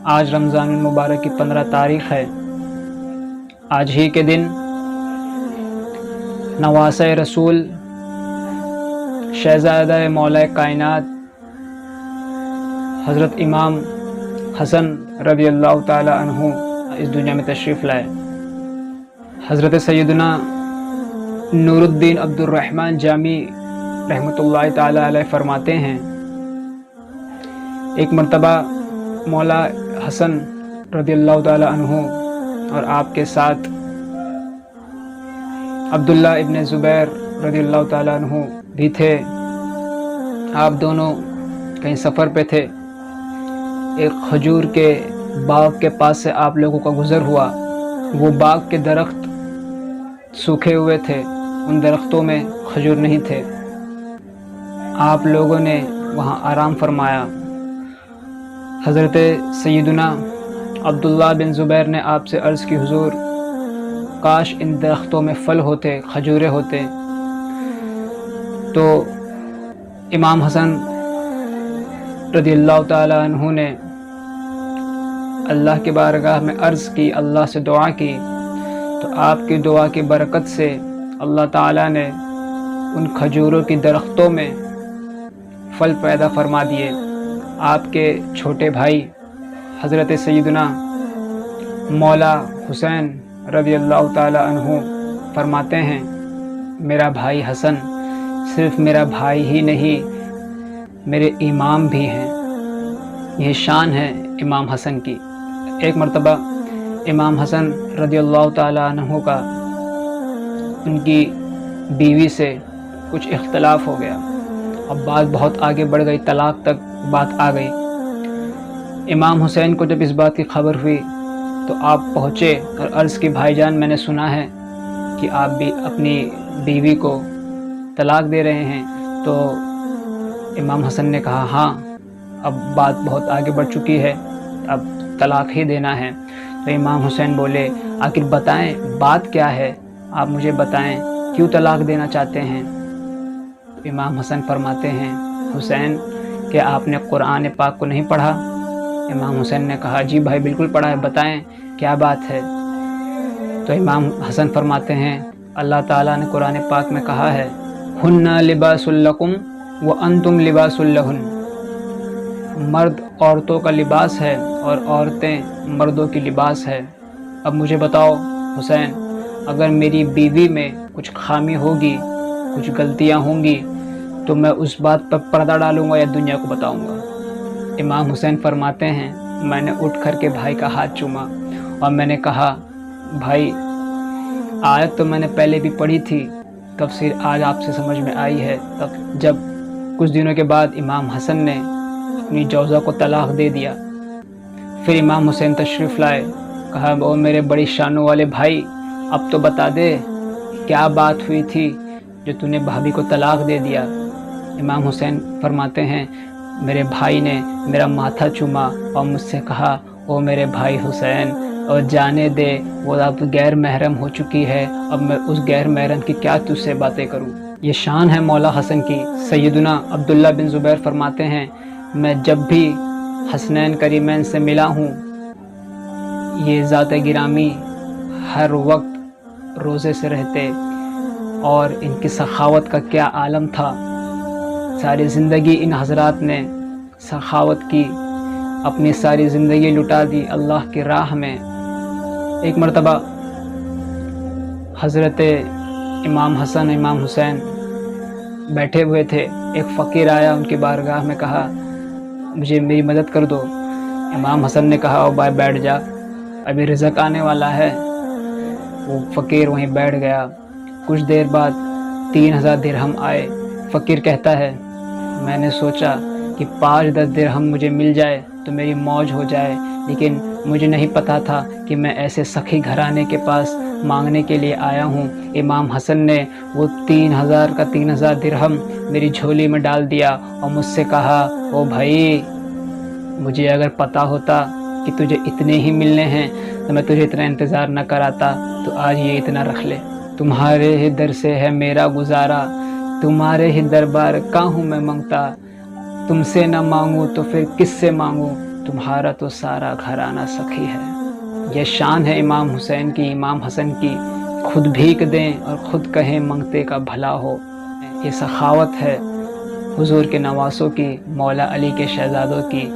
آج رمضان المبارک کی 15 تاریخ ہے۔ آج ہی کے دن نواسہ رسول شہزادہ مولا کائنات حضرت امام حسن رضی اللہ تعالی عنہ اس دنیا میں تشریف لائے۔ حضرت سیدنا نور الدین عبد الرحمن جامی رحمۃ اللہ تعالی علیہ فرماتے ہیں، ایک مرتبہ مولا حسن رضی اللہ تعالی عنہ اور آپ کے ساتھ عبداللہ ابن زبیر رضی اللہ تعالی عنہ بھی تھے۔ آپ دونوں کہیں سفر پہ تھے۔ ایک کھجور کے باغ کے پاس سے آپ لوگوں کا گزر ہوا۔ وہ باغ کے درخت سوکھے ہوئے تھے، ان درختوں میں کھجور نہیں تھے۔ آپ لوگوں نے وہاں آرام فرمایا۔ حضرت سیدنا عبداللہ بن زبیر نے آپ سے عرض کی، حضور کاش ان درختوں میں پھل ہوتے، کھجورے ہوتے۔ تو امام حسن رضی اللہ تعالی عنہ نے اللہ کی بارگاہ میں عرض کی، اللہ سے دعا کی، تو آپ کی دعا کی برکت سے اللہ تعالیٰ نے ان کھجوروں کی درختوں میں پھل پیدا فرما دیے۔ آپ کے چھوٹے بھائی حضرت سیدنا مولا حسین رضی اللہ تعالی عنہ فرماتے ہیں، میرا بھائی حسن صرف میرا بھائی ہی نہیں، میرے امام بھی ہیں۔ یہ شان ہے امام حسن کی۔ ایک مرتبہ امام حسن رضی اللہ تعالی عنہ کا ان کی بیوی سے کچھ اختلاف ہو گیا۔ اب بات بہت آگے بڑھ گئی، طلاق تک بات آ گئی۔ امام حسین کو جب اس بات کی خبر ہوئی تو آپ پہنچے اور عرض کی، بھائی جان میں نے سنا ہے کہ آپ بھی اپنی بیوی کو طلاق دے رہے ہیں۔ تو امام حسن نے کہا، ہاں اب بات بہت آگے بڑھ چکی ہے، اب طلاق ہی دینا ہے۔ تو امام حسین بولے، آخر بتائیں بات کیا ہے، آپ مجھے بتائیں کیوں طلاق دینا چاہتے ہیں۔ امام حسن فرماتے ہیں، حسین کہ آپ نے قرآن پاک کو نہیں پڑھا؟ امام حسین نے کہا، جی بھائی بالکل پڑھا ہے، بتائیں کیا بات ہے۔ تو امام حسن فرماتے ہیں، اللہ تعالیٰ نے قرآن پاک میں کہا ہے، ہن لباس لکم وانتم لباس لہن، مرد عورتوں کا لباس ہے اور عورتیں مردوں کی لباس ہے۔ اب مجھے بتاؤ حسین، اگر میری بیوی میں کچھ خامی ہوگی، کچھ غلطیاں ہوں گی، تو میں اس بات پر پردہ ڈالوں گا یا دنیا کو بتاؤں گا؟ امام حسین فرماتے ہیں، میں نے اٹھ کر کے بھائی کا ہاتھ چوما اور میں نے کہا، بھائی آیت تو میں نے پہلے بھی پڑھی تھی، تفسیر آج آپ سے سمجھ میں آئی ہے۔ تب جب کچھ دنوں کے بعد امام حسن نے اپنی جوزہ کو طلاق دے دیا، پھر امام حسین تشریف لائے، کہا، او میرے بڑی شانوں والے بھائی، اب تو بتا دے کیا بات ہوئی تھی جو تو نے بھابھی کو طلاق دے دیا۔ امام حسین فرماتے ہیں، میرے بھائی نے میرا ماتھا چوما اور مجھ سے کہا، او میرے بھائی حسین، اور جانے دے، وہ اب غیر محرم ہو چکی ہے، اب میں اس غیر محرم کی کیا تجھ سے باتیں کروں۔ یہ شان ہے مولا حسن کی۔ سیدنا عبداللہ بن زبیر فرماتے ہیں، میں جب بھی حسنین کریمین سے ملا ہوں، یہ ذات گرامی ہر وقت روزے سے رہتے، اور ان کی سخاوت کا کیا عالم تھا۔ ساری زندگی ان حضرات نے سخاوت کی، اپنی ساری زندگی لٹا دی اللہ کی راہ میں۔ ایک مرتبہ حضرت امام حسن امام حسین بیٹھے ہوئے تھے، ایک فقیر آیا، ان کی بارگاہ میں کہا، مجھے میری مدد کر دو۔ امام حسن نے کہا، او بھائی بیٹھ جا، ابھی رزق آنے والا ہے۔ وہ فقیر وہیں بیٹھ گیا۔ کچھ دیر بعد 3000 درہم آئے۔ فقیر کہتا ہے، میں نے سوچا کہ 5-10 درہم مجھے مل جائے تو میری موج ہو جائے، لیکن مجھے نہیں پتا تھا کہ میں ایسے سخی گھرانے کے پاس مانگنے کے لیے آیا ہوں۔ امام حسن نے وہ 3000 درہم میری جھولی میں ڈال دیا اور مجھ سے کہا، او بھائی مجھے اگر پتا ہوتا کہ تجھے اتنے ہی ملنے ہیں تو میں تجھے اتنا انتظار نہ کراتا، تو آج یہ اتنا رکھ لے۔ تمہارے ہی در سے ہے میرا گزارا، تمہارے ہی دربار کا ہوں میں منگتا، تم سے نہ مانگوں تو پھر کس سے مانگوں، تمہارا تو سارا گھرانہ سخی ہے۔ یہ شان ہے امام حسین کی، امام حسن کی، خود بھیک دیں اور خود کہیں منگتے کا بھلا ہو۔ یہ سخاوت ہے حضور کے نواسوں کی، مولا علی کے شہزادوں کی،